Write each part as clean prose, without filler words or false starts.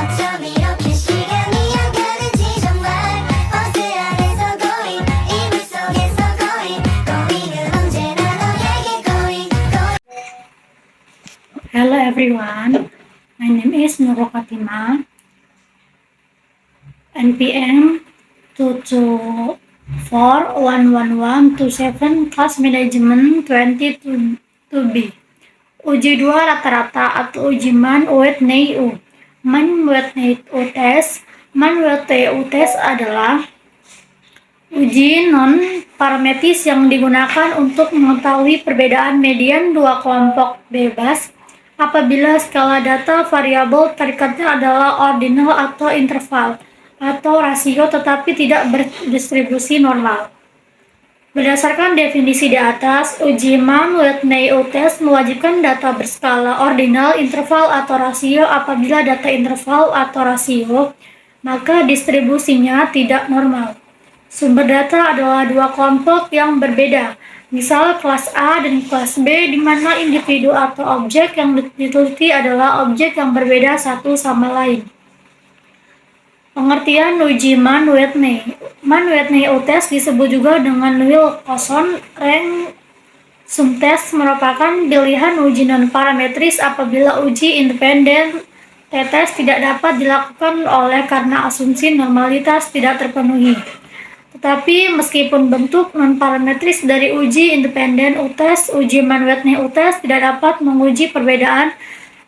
어쩜 이렇게 시간이 안 가는지 정말 버스 안에서 고인 이불 속에서 고인은 언제나 너에게 고인. Hello everyone, my name is Nurul Fatima, NPM 224111127 Class Management 22B. Uji 2 rata-rata atau uji Man Wet Nei U. Man Wet Nei U test. Man Wet Nei U test adalah uji non-parametris yang digunakan untuk mengetahui perbedaan median dua kelompok bebas apabila skala data variabel terikatnya adalah ordinal atau interval atau rasio tetapi tidak berdistribusi normal. Berdasarkan definisi di atas, uji Mann-Whitney test mewajibkan data berskala ordinal, interval, atau rasio. Apabila data interval atau rasio, maka distribusinya tidak normal. Sumber data adalah dua kelompok yang berbeda, misal kelas A dan kelas B, di mana individu atau objek yang diteliti adalah objek yang berbeda satu sama lain. Pengertian uji Mann-Whitney. Mann-Whitney test disebut juga dengan Wilcoxon rank sum test, merupakan pilihan uji non-parametris apabila uji independen t-test tidak dapat dilakukan oleh karena asumsi normalitas tidak terpenuhi. Tetapi meskipun bentuk non-parametris dari uji independen U-test, uji Mann-Whitney U-test tidak dapat menguji perbedaan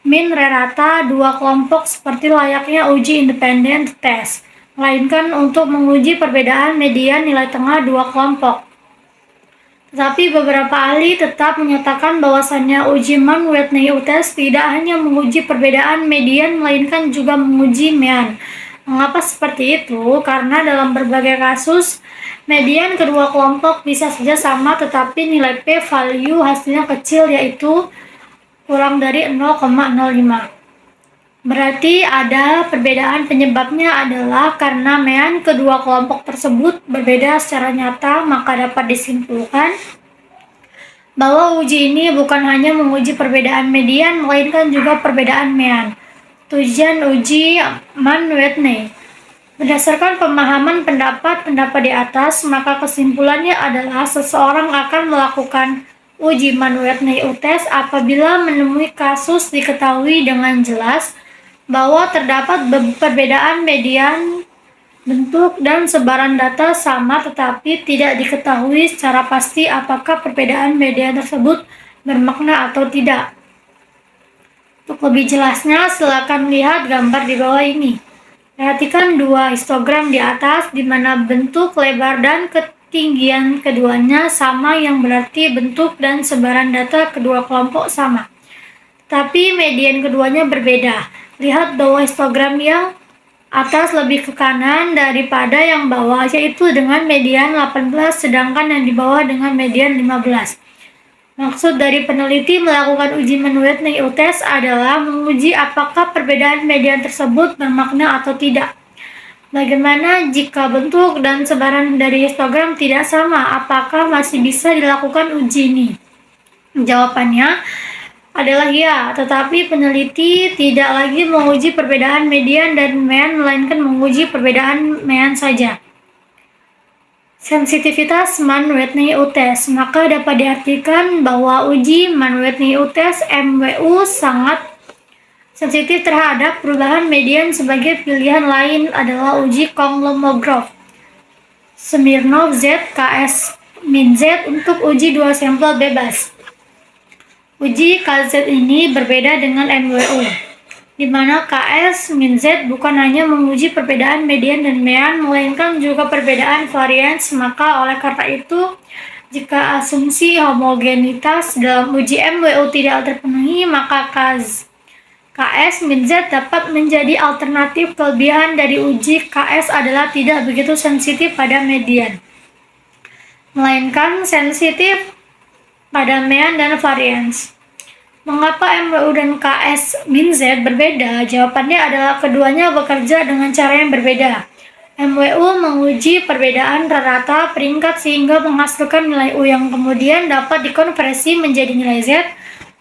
min rata dua kelompok seperti layaknya uji independen test, melainkan untuk menguji perbedaan median nilai tengah dua kelompok. Tetapi beberapa ahli tetap menyatakan bahwasannya uji Mann-Whitney U-test tidak hanya menguji perbedaan median, melainkan juga menguji mean. Mengapa seperti itu? Karena dalam berbagai kasus, median kedua kelompok bisa saja sama tetapi nilai p-value hasilnya kecil, yaitu kurang dari 0,05. Berarti ada perbedaan, penyebabnya adalah karena mean kedua kelompok tersebut berbeda secara nyata, maka dapat disimpulkan bahwa uji ini bukan hanya menguji perbedaan median, melainkan juga perbedaan mean. Tujuan uji Mann-Whitney. Berdasarkan pemahaman pendapat di atas, maka kesimpulannya adalah seseorang akan melakukan uji Mann-Whitney test apabila menemui kasus diketahui dengan jelas bahwa terdapat perbedaan median, bentuk, dan sebaran data sama tetapi tidak diketahui secara pasti apakah perbedaan median tersebut bermakna atau tidak. Untuk lebih jelasnya, silakan lihat gambar di bawah ini. Perhatikan dua histogram di atas di mana bentuk, lebar, dan ketinggian keduanya sama, yang berarti bentuk dan sebaran data kedua kelompok sama. Tapi median keduanya berbeda. Lihat bahwa histogram yang atas lebih ke kanan daripada yang bawah, yaitu dengan median 18, sedangkan yang di bawah dengan median 15. Maksud dari peneliti melakukan uji Mann-Whitney test adalah menguji apakah perbedaan median tersebut bermakna atau tidak. Bagaimana jika bentuk dan sebaran dari histogram tidak sama? Apakah masih bisa dilakukan uji ini? Jawabannya adalah ya, tetapi peneliti tidak lagi menguji perbedaan median dan mean, melainkan menguji perbedaan mean saja. Sensitivitas Mann-Whitney test. Maka dapat diartikan bahwa uji Mann-Whitney test MWU sangat sensitif terhadap perubahan median. Sebagai pilihan lain adalah uji Kolmogorov Smirnov Z KS min Z untuk uji dua sampel bebas. Uji KZ ini berbeda dengan MWU, di mana KS min Z bukan hanya menguji perbedaan median dan mean, melainkan juga perbedaan varians. Maka oleh karena itu, jika asumsi homogenitas dalam uji MWU tidak terpenuhi, maka KS min Z dapat menjadi alternatif. Kelebihan dari uji KS adalah tidak begitu sensitif pada median, melainkan sensitif pada mean dan varians. Mengapa MWU dan KS min Z berbeda? Jawabannya adalah keduanya bekerja dengan cara yang berbeda. MWU menguji perbedaan rata peringkat sehingga menghasilkan nilai U yang kemudian dapat dikonversi menjadi nilai Z.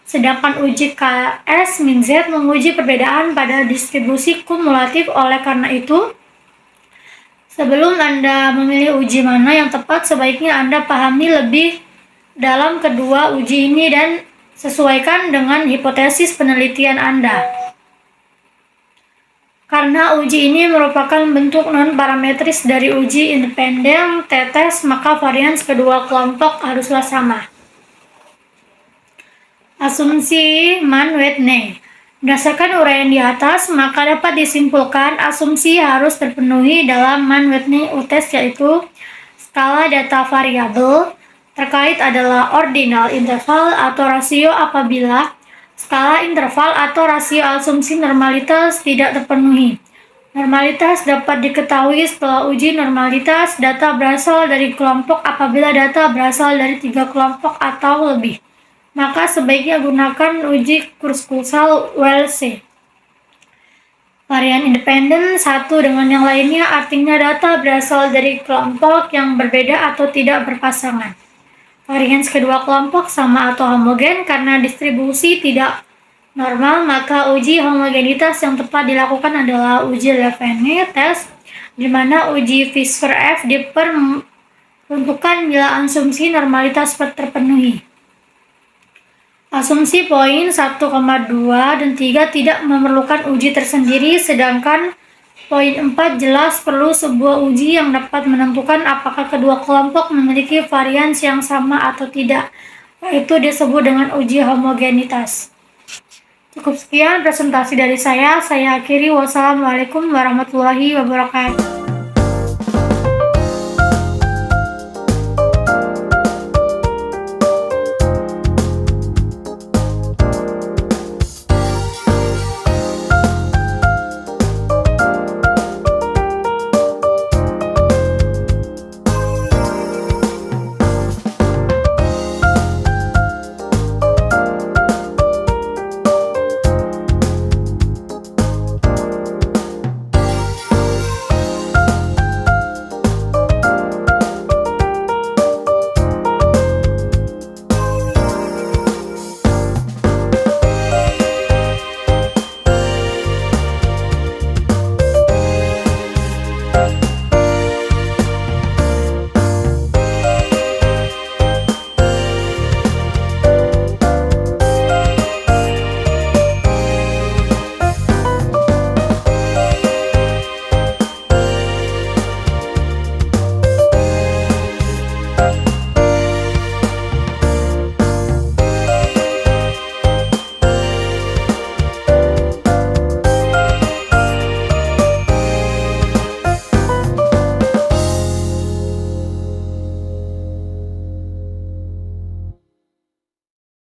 Sedangkan uji KS min Z menguji perbedaan pada distribusi kumulatif. Oleh karena itu, sebelum Anda memilih uji mana yang tepat, sebaiknya Anda pahami lebih dalam kedua uji ini dan sesuaikan dengan hipotesis penelitian Anda. Karena uji ini merupakan bentuk non-parametris dari uji independen t-test, maka varians kedua kelompok haruslah sama. Asumsi Mann-Whitney. Berdasarkan uraian di atas, maka dapat disimpulkan asumsi harus terpenuhi dalam Mann-Whitney test, yaitu skala data variabel terkait adalah ordinal interval atau rasio apabila skala interval atau rasio asumsi normalitas tidak terpenuhi. Normalitas dapat diketahui setelah uji normalitas. Data berasal dari kelompok apabila data berasal dari 3 kelompok atau lebih. Maka sebaiknya gunakan uji kursal WLC. Varian independen satu dengan yang lainnya artinya data berasal dari kelompok yang berbeda atau tidak berpasangan. Varians kedua kelompok sama atau homogen karena distribusi tidak normal, maka uji homogenitas yang tepat dilakukan adalah uji Levene test, di mana uji Fisher-F diperuntukkan bila asumsi normalitas terpenuhi. Asumsi poin 1,2 dan 3 tidak memerlukan uji tersendiri, sedangkan poin 4 jelas perlu sebuah uji yang dapat menentukan apakah kedua kelompok memiliki varians yang sama atau tidak, yaitu disebut dengan uji homogenitas. Cukup sekian presentasi dari saya akhiri. Wassalamualaikum warahmatullahi wabarakatuh.